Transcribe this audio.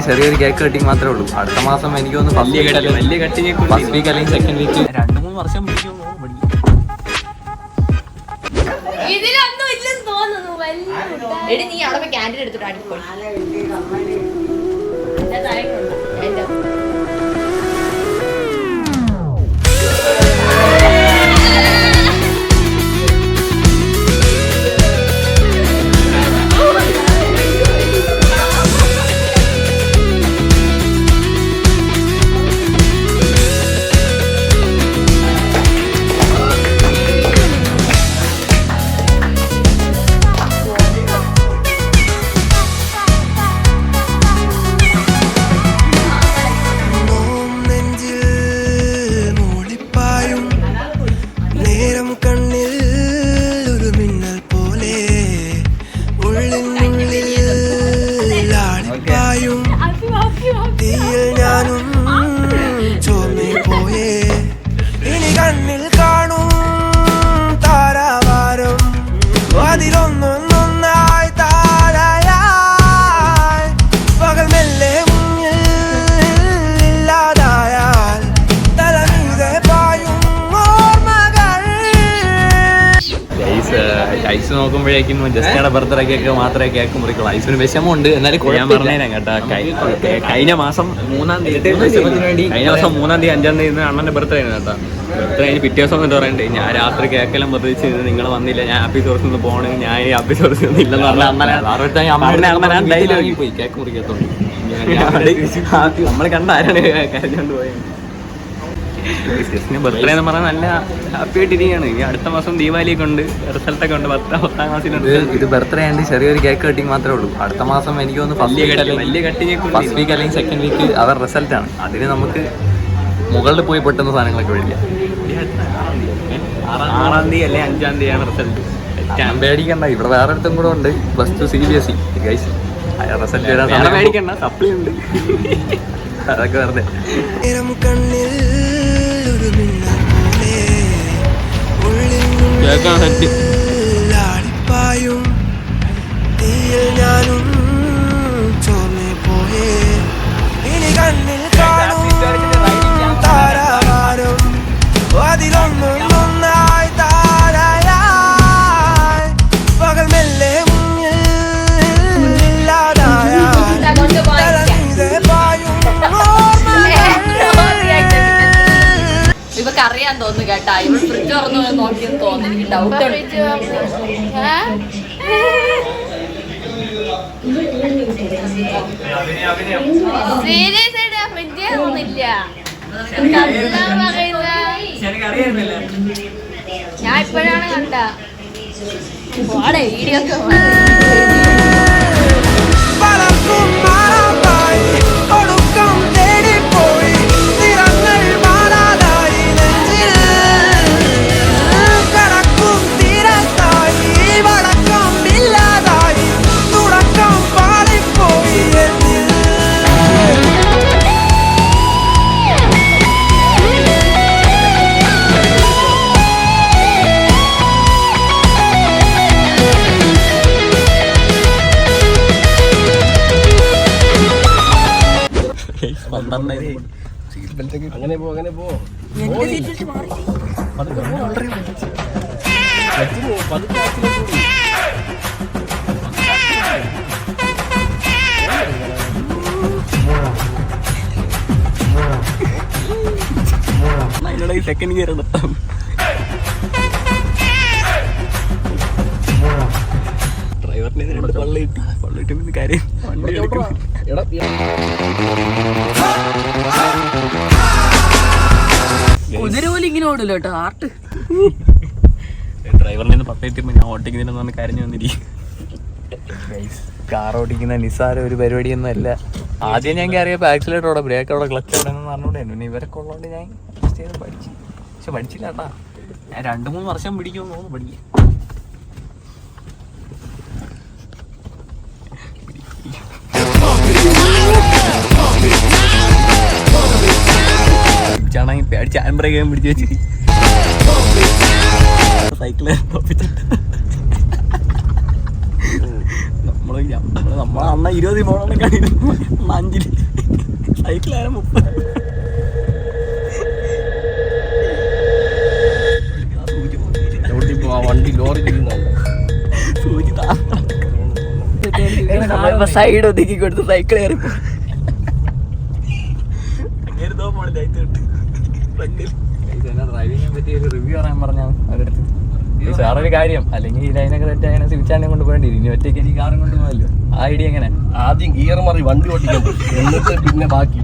ചെറിയൊരു cake cutting മാത്രമേ ഉള്ളൂ. അടുത്ത മാസം എനിക്ക് തോന്നുന്നു ഫസ്റ്റ് വീക്ക് അല്ലെങ്കിൽ സെക്കൻഡ് വീക്ക് 2-3 വർഷം പിടിക്കും. നീ അവിടെ ക്യാൻറ്റീൻ എടുത്തിട്ട് അടിപൊളി ഐസ് നോക്കുമ്പോഴേക്കും ജസ്റ്റിയുടെ ബർത്ത്ഡേ കേക്ക് മാത്രമേ കേക്ക് മുറിക്കുള്ളൂ. ഐസിന് വിഷമമുണ്ട്, എന്നാലും ഞാൻ പറഞ്ഞേരാം കേട്ടോ. കഴിഞ്ഞ മാസം 3-ാം തീയതി 5-ാം തീയതി അണ്ണന്റെ ബർത്ത്ഡേ ആണ് കേട്ടോ. ബർത്ത്ഡേ കഴിഞ്ഞ് പിറ്റേ ദിവസം എന്താ പറയണ്ടേ, ഞാൻ രാത്രി കേക്കെല്ലാം പ്രതീക്ഷിച്ച് നിങ്ങൾ വന്നില്ല, ഞാൻ ഹാപ്പി സോഴ്സിൽ നിന്ന് പോകണമെങ്കിൽ ഞാൻ ഈ ഹാപ്പി സോഴ്സിൽ നിന്ന് ഇല്ലെന്ന് പറഞ്ഞാൽ ഞാൻ ഡെയിലി പോയി കേക്ക് മുറിക്കത്തുള്ളൂ. നമ്മൾ കണ്ട ആരാണ് കരഞ്ഞോണ്ട് പോയത്. ബർത്ത്ഡേ എന്ന് പറഞ്ഞാൽ നല്ല ഹാപ്പി ആയിട്ടിരിക്കുകയാണ്. ഈ അടുത്ത മാസം ദീപാവലിയൊക്കെ ഉണ്ട്, റിസൾട്ടൊക്കെ ഉണ്ട്. 10-ാം ക്ലാസ്സിലുണ്ട്. ഇത് ബർത്ത്ഡേ ആയതുകൊണ്ട് ചെറിയൊരു കേക്ക് കട്ടിങ് മാത്രമേ ഉള്ളൂ. അടുത്ത മാസം എനിക്ക് തോന്നുന്നു വലിയ കട്ടിങ് ഫസ്റ്റ് വീക്ക് അല്ലെങ്കിൽ സെക്കൻഡ് വീക്ക് അവർ റിസൾട്ടാണ്. അതിന് നമുക്ക് മുകളിൽ പോയി പെട്ടുന്ന സാധനങ്ങളൊക്കെ മേടിക്കാം. 6-ാം തീയതി അല്ലെങ്കിൽ 5-ാം തീയതിയാണ് റിസൾട്ട്. ഞാൻ പേടിക്കണ്ട, ഇവിടെ വേറെ അടുത്തും കൂടെ ഉണ്ട്. +2 CBSE ഗൈസ്. റിസൾട്ട് വരാൻ സമയം മേടിക്കണ്ട, സപ്ലി ഉണ്ട്. അതൊക്കെ വെറുതെ. അറിയാൻ തോന്നുന്നു കേട്ടാ. ഇവൾ ഫ്രിഡ്ജ് തുറന്നു നോക്കിയെന്ന് തോന്നുന്നു. എനിക്ക് ഡൗട്ട് സീരിയസ് ആയിട്ട് ഫ്രിഡ്ജ് ഒന്നുമില്ല. ഞാൻ ഇപ്പോഴാണ് കണ്ട വീഡിയോ ഒക്കെ. അങ്ങനെ പോ സെക്കൻഡ് ഗിയർ നിർത്താം. ഡ്രൈവറിനെ പള്ളിയിട്ട് കാര്യം കുതിരപോലെ ഇങ്ങനെ ഓടില്ല കേട്ടോ. ആർട്ട് ഡ്രൈവറിനെ പട്ടയറ്റുമ്പോ ഞാൻ ഓട്ടിക്കുന്നതിനെന്ന് പറഞ്ഞ് കരഞ്ഞു വന്നിരിക്കും. കാർ ഓടിക്കുന്ന നിസ്സാര ഒരു പരിപാടിയൊന്നും അല്ല. ആദ്യം ഞാൻ കയറിയപ്പോൾ ആക്സിലേറ്റർ അവിടെ, ബ്രേക്ക് അവിടെ, ക്ലച്ച് അവിടെ എന്ന് പറഞ്ഞുകൊണ്ടായിരുന്നു. പിന്നെ ഇവരൊക്കെ ഉള്ളതുകൊണ്ട് ഞാൻ പഠിച്ചു. പക്ഷെ പഠിച്ചില്ല കേട്ടാ. ഞാൻ 2-3 വർഷം പിടിക്കുമെന്ന് തോന്നുന്നു പഠിക്കാൻ. ചാണെങ്കിൽ പേടിച്ച് ഹാൻഡ് ബ്രേക്ക് പിടിച്ച് വെച്ചിട്ട് സൈക്കിള് നമ്മളെ അണ്ണ 20 പോകണമെന്ന് കാണിയിരുന്നു 5 സൈക്കിളായ 30. വണ്ടി ലോറി സൈഡ് ഒതുക്കി കൊടുത്ത് സൈക്കിൾ കയറി ഡ്രൈവിങ്ങിനെ പറ്റി ഒരു റിവ്യൂ പറയാൻ പറഞ്ഞാൽ അവരടുത്ത് വേറൊരു കാര്യം, അല്ലെങ്കിൽ ഈ ലൈനൊക്കെ തെറ്റാണ് സിവിച്ചാണ്ടിനെ കൊണ്ട് പോകേണ്ടി ഇനി ഒറ്റയ്ക്ക് എനിക്ക് കാറും കൊണ്ട് പോകല്ലോ. ആ ഐഡിയ എങ്ങനെ? ആദ്യം ഗിയർ മാറി വണ്ടി ഓടിക്കണം, എന്നിട്ട് പിന്നെ ബാക്കി.